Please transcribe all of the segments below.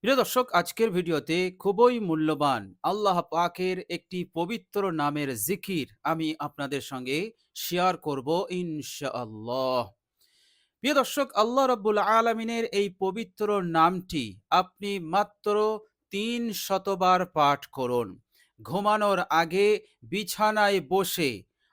প্রিয় দর্শক, আজকের ভিডিওতে খুবই মূল্যবান আল্লাহ পাকের একটি পবিত্র নামের জিকির আমি আপনাদের সঙ্গে শেয়ার করব ইনশাআল্লাহ। প্রিয় দর্শক, আল্লাহ রাব্বুল আলামিনের এই পবিত্র নামটি আপনি মাত্র ৩০০ বার পাঠ করুন। ঘুমানোর আগে বিছানায় বসে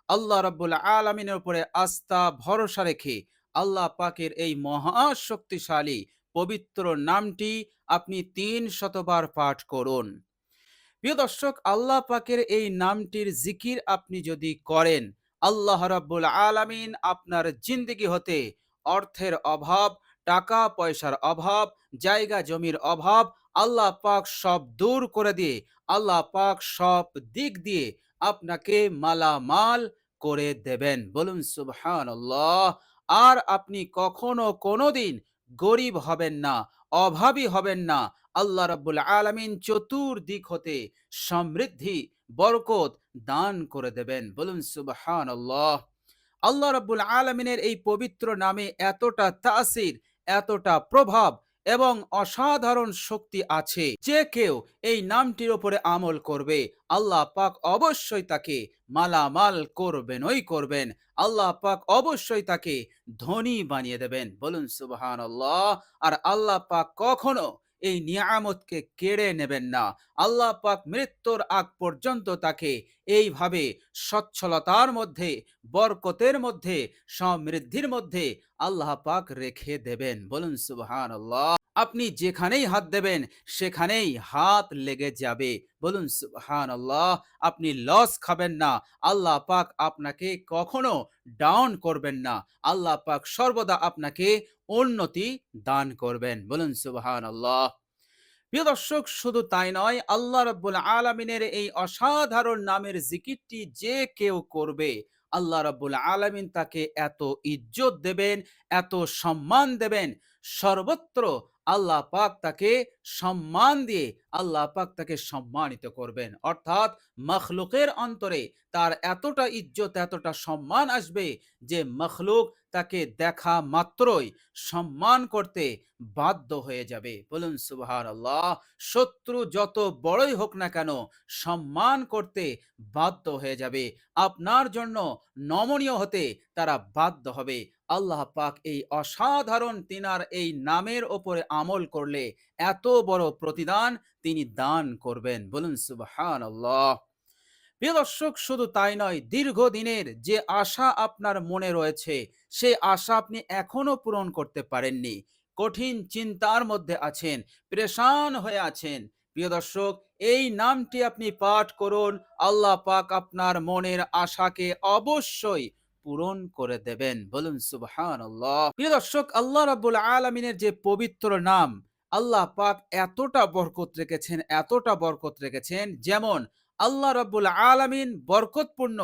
আল্লাহ রাব্বুল আলামিনের উপরে আস্থা ভরসা রেখে আল্লাহ পাকের এই মহাশক্তিশালী পবিত্র নামটি আপনি ৩০০ বার পাঠ করুন। প্রিয় দর্শক, আল্লাহ পাকের এই নামটির জিকির আপনি যদি করেন, আল্লাহ রাব্বুল আলামিন আপনার জিন্দেগি হতে অর্থের অভাব, টাকা পয়সার অভাব, জায়গা জমির অভাব আল্লাহ পাক সব দূর করে দিয়ে আল্লাহ পাক সব দিক দিয়ে আপনাকে মালামাল করে দেবেন। বলুন সুবহানাল্লাহ। আর আপনি কখনো কোনোদিন গরিব হবেন না, অভাবী হবেন না। আল্লাহ রাব্বুল আলামিন চতুর্দিক হতে সমৃদ্ধি, বরকত দান করে দেবেন। বলুন সুবহানাল্লাহ। আল্লাহ রাব্বুল আলামিনের এই পবিত্র নামে এতটা তাসির, এতটা প্রভাব এবং অসাধারণ শক্তি আছে, যে কেউ এই নামটির উপরে আমল করবে আল্লাহ পাক অবশ্যই তাকে মালামাল করবেনই করবেন। আল্লাহ পাক অবশ্যই তাকে ধনী বানিয়ে দেবেন। বলুন সুবহানাল্লাহ। আর আল্লাহ পাক কখনো এই নিয়ামতকে কেড়ে নেবেন না। আল্লাহ পাক মৃত্যুর আগ পর্যন্ত তাকে এইভাবে সচ্ছলতার মধ্যে, বরকতের মধ্যে, সমৃদ্ধির মধ্যে আল্লাহ পাক রেখে দেবেন। বলুন সুবহানাল্লাহ। আপনি যেখানেই হাত দেবেন সেখানেই হাত লেগে যাবে। বলুন সুবহানাল্লাহ। আপনি লস খাবেন না। আল্লাহ পাক আপনাকে কখনো ডাউন করবেন না। আল্লাহ পাক সর্বদা আপনাকে উন্নতি দান করবেন। বলুন সুবহানাল্লাহ। প্রিয় দর্শক, শুধু তাই নয়, আল্লাহ রাব্বুল আলামিনের এই অসাধারণ নামের জিকিরটি যে কেউ করবে আল্লাহ রাব্বুল আলামিন তাকে এত ইজ্জত দেবেন, এত সম্মান দেবেন, সর্বত্র আল্লাহ পাক তাকে সম্মান দিয়ে আল্লাহ পাক তাকে সম্মানিত করবেন। অর্থাৎ মখলুকের অন্তরে তার এতটা ইজ্জত, এতটা সম্মান আসবে যে মখলুক তাকে দেখা মাত্রই সম্মান করতে বাধ্য হয়ে যাবে। বলুন সুবহানাল্লাহ। শত্রু যত বড়ই হোক না কেন সম্মান করতে বাধ্য হয়ে যাবে। আপনার জন্য নমনীয় হতে তারা বাধ্য হবে। আল্লাহ পাক এই অসাধারণ তিনার এই নামের ওপরে আমল করলে এত বড় প্রতিদান তিনি দান করবেন। বলুন সুবহানাল্লাহ। প্রিয় দর্শক, শুধু তাই নয়, দীর্ঘদিনের যে আশা আপনার মনে রয়েছে সেই আশা আপনি এখনো পূরণ করতে পারেননি, কঠিন চিন্তার মধ্যে আছেন, পেরেশান হয়ে আছেন, প্রিয় দর্শক, এই নামটি আপনি পাঠ করুন। আল্লাহ পাক আপনার মনের আশাকে অবশ্যই পূরণ করে দেবেন। বলুন সুবহানাল্লাহ। প্রিয় দর্শক, আল্লাহ রাব্বুল আলামিনের যে পবিত্র নাম, আল্লাহ পাক এতটা বরকত রেখেছেন, এতটা বরকত রেখেছেন, যেমন আল্লাহ রাব্বুল আলামিন বরকতপূর্ণ,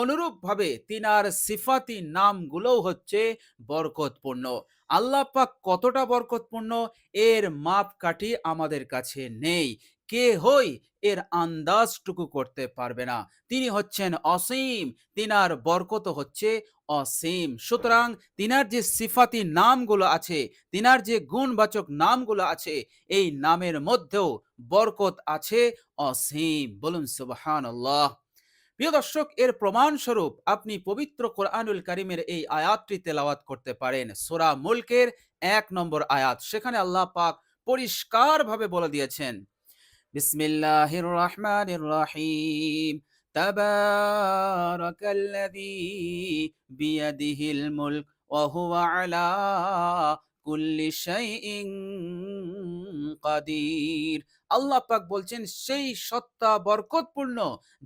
অনুরূপভাবে তিনার সিফাতি নামগুলোও হচ্ছে বরকতপূর্ণ। আল্লাহ পাক কতটা বরকতপূর্ণ এর মাপকাঠি আমাদের কাছে নেই। কেহই এর আন্দাজটুকু করতে পারবে না। তিনি হচ্ছেন অসীম, তিনার বরকত হচ্ছে অসীম। সুতরাং তিনার যে সিফাতি নামগুলো আছে, তিনার যে গুণবাচক নামগুলো আছে, এই নামের মধ্যেও বরকত আছে অসীম। বলুন সুবহানাল্লাহ। প্রিয় দর্শক, এর প্রমাণস্বরূপ আপনি পবিত্র কোরআনুল কারীমের এই আয়াতটি তেলাওয়াত করতে পারেন। সূরা মুলকের ১ নম্বর আয়াত। সেখানে আল্লাহ পাক পরিষ্কারভাবে বলে দিয়েছেন, বিসমিল্লাহির রহমানির রহিম, তাবারাকাল্লাযী বিয়াদিহিল মুলক ওয়া হুয়া আলা কুল্লি শাইইন কাদির। আল্লাহ পাক বলছেন, সেই সত্তা বরকতপূর্ণ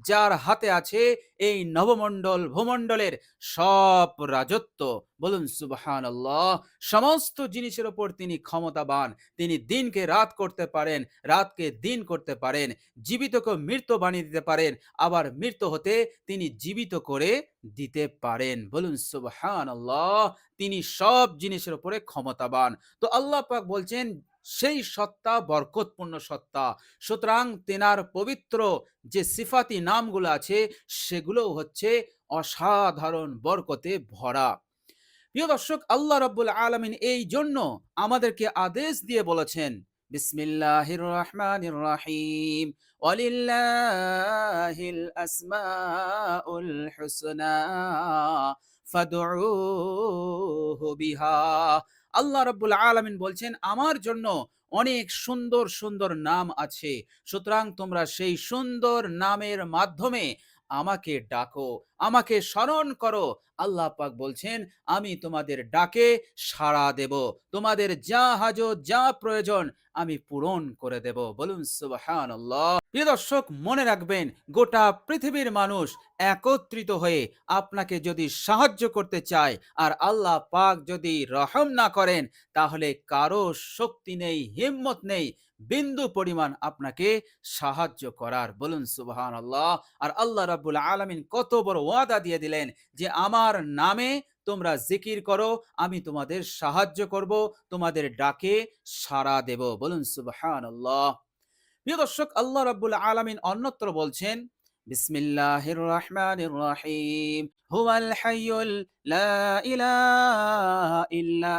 যার হাতে আছে এই নবমণ্ডল ভূমণ্ডলের সব রাজত্ব। বলুন সুবহানাল্লাহ। সমস্ত জিনিসের উপর তিনি ক্ষমতাবান। তিনি দিনকে রাত করতে পারেন, রাতকে দিন করতে পারেন, জীবিতকে মৃত বানিয়ে দিতে পারেন, আবার মৃত হতে তিনি জীবিত করে দিতে পারেন। বলুন সুবহানাল্লাহ। তিনি সব জিনিসের উপরে ক্ষমতাবান। তো আল্লাহ পাক বলছেন, সেই সত্তা বরকতপূর্ণ সত্তা। সুতরাং তেনার পবিত্র যে সিফাতি নামগুলো আছে সেগুলো হচ্ছে অসাধারণ বরকতে ভরা। প্রিয় দর্শক, আল্লাহ রাব্বুল আলামিন এই জন্য আমাদেরকে আদেশ দিয়ে বলেছেন, বিসমিল্লাহির রহমানির রহিম। ওয়ালিল্লাহিল আসমাউল হুসনা ফাদউহু বিহা। আল্লাহ রাব্বুল আলামিন বলছেন, আমার জন্য অনেক সুন্দর সুন্দর নাম আছে, সুতরাং তোমরা সেই সুন্দর নামের মাধ্যমে আমাকে ডাকো, আমাকে স্মরণ করো। আল্লাহ পাক বলছেন, আমি তোমাদের ডাকে সাড়া দেব, তোমাদের যা হাজত যা প্রয়োজন আমি পূরণ করে দেব। বলুন সুবহানাল্লাহ। প্রিয় দর্শক, মনে রাখবেন, গোটা পৃথিবীর মানুষ একত্রিত হয়ে আপনাকে যদি সাহায্য করতে চায়, আর আল্লাহ পাক যদি রহম না করেন, তাহলে কারো শক্তি নেই, হিম্মত নেই বিন্দু পরিমাণ আপনাকে সাহায্য করার। বলুন সুবহানাল্লাহ। আর আল্লাহ রাব্বুল আলামিন কত বড় ওয়াদা দিয়ে দিলেন যে আমার নামে তোমরা জিকির করো, আমি তোমাদের সাহায্য করব, তোমাদের ডাকে সাড়া দেব। বলুন সুবহানাল্লাহ। প্রিয় দর্শক, আল্লাহ রাব্বুল আলামিন অন্যত্র বলছেন, বিসমিল্লাহির রহমানির রহিম, হুয়াল হাইয়ুল লা ইলাহা ইল্লা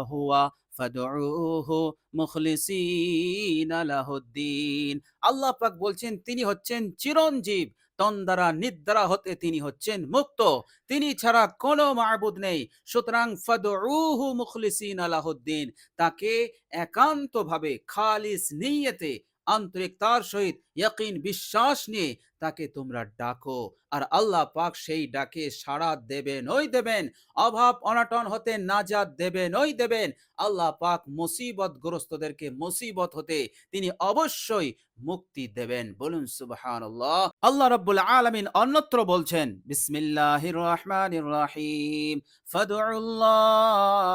হুয়া ফাদউহু মুখলিসিনা লাহুদ্দিন। আল্লাহ পাক বলছেন, তিনি হচ্ছেন চিরঞ্জীব, তন্দ্রা নিদ্রা হতে তিনি হচ্ছেন মুক্ত, তিনি ছাড়া কোনো মাবুদ নেই। সুতরাং ফাদউহু মুখলিসিনা লাহুদ্দিন, তাকে একান্তভাবে খালিস নিয়তে আন্তরিকতার সহিত ইয়াকিন বিশ্বাস নিয়ে তাকে তোমরা ডাকো, আর আল্লাহ পাক সেই ডাকে সাড়া দেবেন, ওই দেবেন। অভাব অনটন হতে নাজাত দেবেন, ওই দেবেন। আল্লাহ পাক মুসিবতগ্রস্তদেরকে মুসিবত হতে তিনি অবশ্যই মুক্তি দেবেন। বলুন সুবহানাল্লাহ। আল্লাহ রাব্বুল আলামিন অন্যত্র বলছেন, বিসমিল্লাহির রহমানির রহিম, ফাদউল্লাহা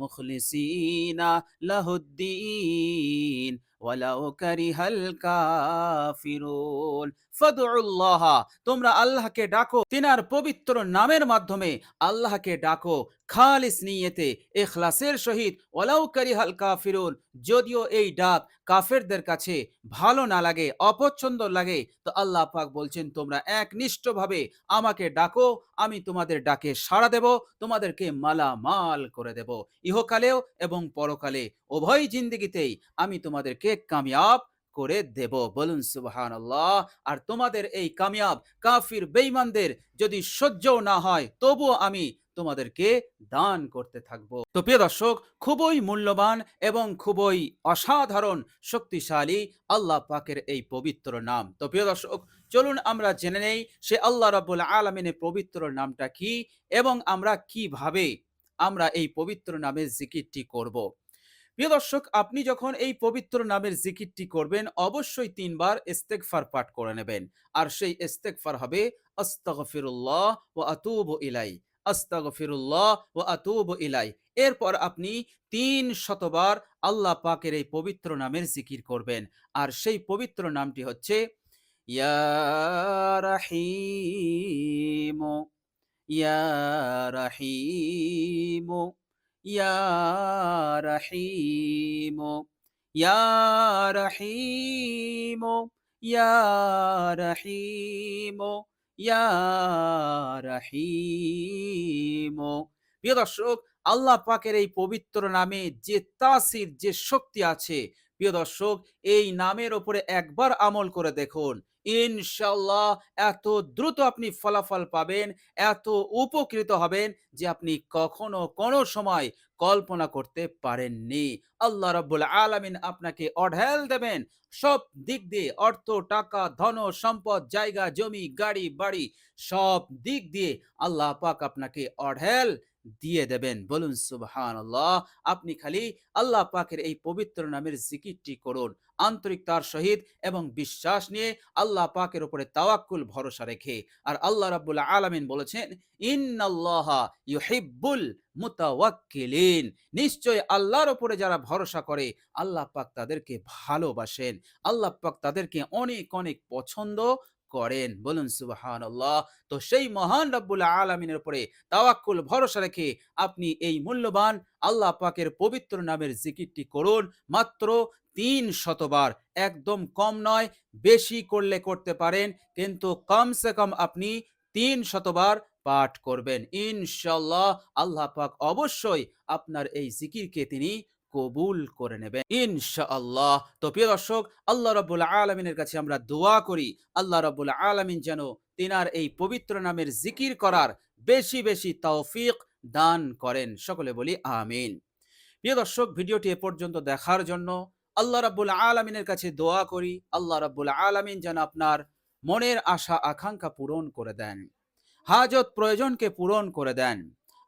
মুখলিসিনা লাহুদ্দিন ওয়ালাউ কারিহাল কাফিরুন। ফাদউল্লাহ, তোমরা আল্লাহকে ডাকো, তিনার পবিত্র নামের মাধ্যমে আল্লাহকে ডাকো খালিস নিয়তে, ইখলাসের সহিত। ওয়ালাউ কারিহাল কাফিরুন, যদিও এই ডাক কাফেরদের কাছে ভালো না লাগে, অপছন্দ লাগে, তো আল্লাহ পাক বলছেন তোমরা একনিষ্ঠভাবে আমাকে ডাকো, আমি তোমাদের ডাকে সাড়া দেব, তোমাদেরকে মালামাল করে দেব। ইহকালেও এবং পরকালে উভয় জিন্দেগিতেই আমি তোমাদেরকে কামিয়াব করে দেব। বলুন সুবহানাল্লাহ। আর তোমাদের এই কামিয়াব কাফির বেঈমানদের যদি সহ্যও না হয়, তবুও আমি তোমাদেরকে দান করতে থাকবো। তো প্রিয় দর্শক, খুবই মূল্যবান এবং খুবই অসাধারণ শক্তিশালী আল্লাহ পাকের এই পবিত্র নাম। তো প্রিয় দর্শক, চলুন আমরা জেনে নেই সে আল্লাহ রাব্বুল আলামিনের পবিত্র নামটা কি এবং আমরা কিভাবে আমরা এই পবিত্র নামের জিকিরটি করব। প্রিয় দর্শক, আপনি যখন এই পবিত্র নামের জিকিরটি করবেন, অবশ্যই ৩ বার ইস্তেগফার পাঠ করে নেবেন। আর সেই ইস্তেগফার হবে আস্তাগফিরুল্লাহ ওয়া আতুবু ইলাই, আস্তাগফিরুল্লাহ ওয়া আতুবু ইলাই। এরপর আপনি ৩০০ বার আল্লাহ পাকের এই পবিত্র নামের জিকির করবেন। আর সেই পবিত্র নামটি হচ্ছে ইয়া রাহিম, ইয়া রাহিমু, ইয়া রাহিমু, ইয়া রাহিমু, ইয়া রাহিমু, ইয়া রাহিমু। প্রিয় দর্শক, আল্লাহ পাকের এই পবিত্র নামে যে তাসির, যে শক্তি আছে, প্রিয় দর্শক, এই নামের ওপরে একবার আমল করে দেখুন, ইনশাআল্লাহ এত দ্রুত আপনি ফলাফল পাবেন, এত উপকৃত হবেন যে আপনি কখনো কোনো সময় কল্পনা করতে পারেননি। আল্লাহ রাব্বুল আলামিন আপনাকে অঢেল দেবেন, সব দিক দিয়ে, অর্থ, টাকা, ধন, সম্পদ, জায়গা, জমি, গাড়ি, বাড়ি, সব দিক দিয়ে আল্লাহ পাক আপনাকে অঢেল দিয়ে দেবেন। বলুন সুবহানাল্লাহ। আপনি খালি আল্লাহ পাকের এই পবিত্র নামের জিকিরটি করুন আন্তরিকতার সহিত এবং বিশ্বাস নিয়ে, আল্লাহ পাকের উপরে তাওয়াক্কুল ভরসা রেখে। আর আল্লাহ রাব্বুল আলামিন বলেছেন, ইন্নাল্লাহা ইউহিব্বুল মুতাওয়াক্কিলিন, নিশ্চয় আল্লাহর উপরে যারা ভরসা করে আল্লাহ পাক তাদেরকে ভালোবাসেন, আল্লাহ পাক তাদেরকে অনেক অনেক পছন্দ করেন। বলুন সুবহানাল্লাহ। তো সেই মহান রব্বুল আলামিনের উপরে তাওয়াক্কুল ভরসা রেখে আপনি এই মূল্যবান আল্লাহ পাকের পবিত্র নামের জিকিরটি করুন মাত্র ৩০০ বার। একদম কম নয়, বেশি করলে করতে পারেন, কিন্তু কমসে কম আপনি ৩০০ বার পাঠ করবেন। ইনশাআল্লাহ আল্লাহ পাক অবশ্যই আপনার এই জিকিরকে তিনি কবুল করে নেবেন ইনশাআল্লাহ। তো প্রিয় দর্শক, আল্লাহ রাব্বুল আলামিনের কাছে আমরা দোয়া করি, আল্লাহ রাব্বুল আলামিন যেন তিনার এই পবিত্র নামের জিকির করার বেশি বেশি তৌফিক দান করেন। সকলে বলি আমিন। প্রিয় দর্শক, ভিডিওটি এ পর্যন্ত দেখার জন্য আল্লাহ রাব্বুল আলামিনের কাছে দোয়া করি, আল্লাহ রাব্বুল আলামিন যেন আপনার মনের আশা আকাঙ্ক্ষা পূরণ করে দেন, হাজত প্রয়োজনকে পূরণ করে দেন।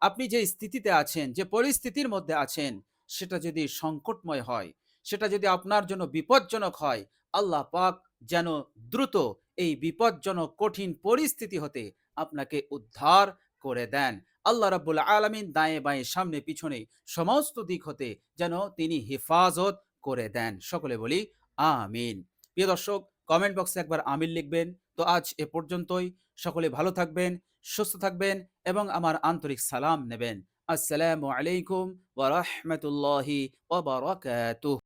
আপনি যে স্থিতিতে আছেন, যে পরিস্থিতির মধ্যে আছেন, সেটা যদি সংকটময় হয়, সেটা যদি আপনার জন্য বিপজ্জনক হয়, আল্লাহ পাক যেন দ্রুত এই বিপজ্জনক কঠিন পরিস্থিতি হতে আপনাকে উদ্ধার করে দেন। আল্লাহ রাব্বুল আলামিন দায়ে বাঁয়ে সামনে পিছনে সমস্ত দিক হতে যেন তিনি হেফাজত করে দেন। সকলে বলি আমিন। প্রিয় দর্শক, কমেন্ট বক্সে একবার আমিন লিখবেন। তো আজ এ পর্যন্তই। সকলে ভালো থাকবেন, সুস্থ থাকবেন এবং আমার আন্তরিক সালাম নেবেন। আসসালামু আলাইকুম ওয়া রাহমাতুল্লাহি ওয়া বারাকাতুহু।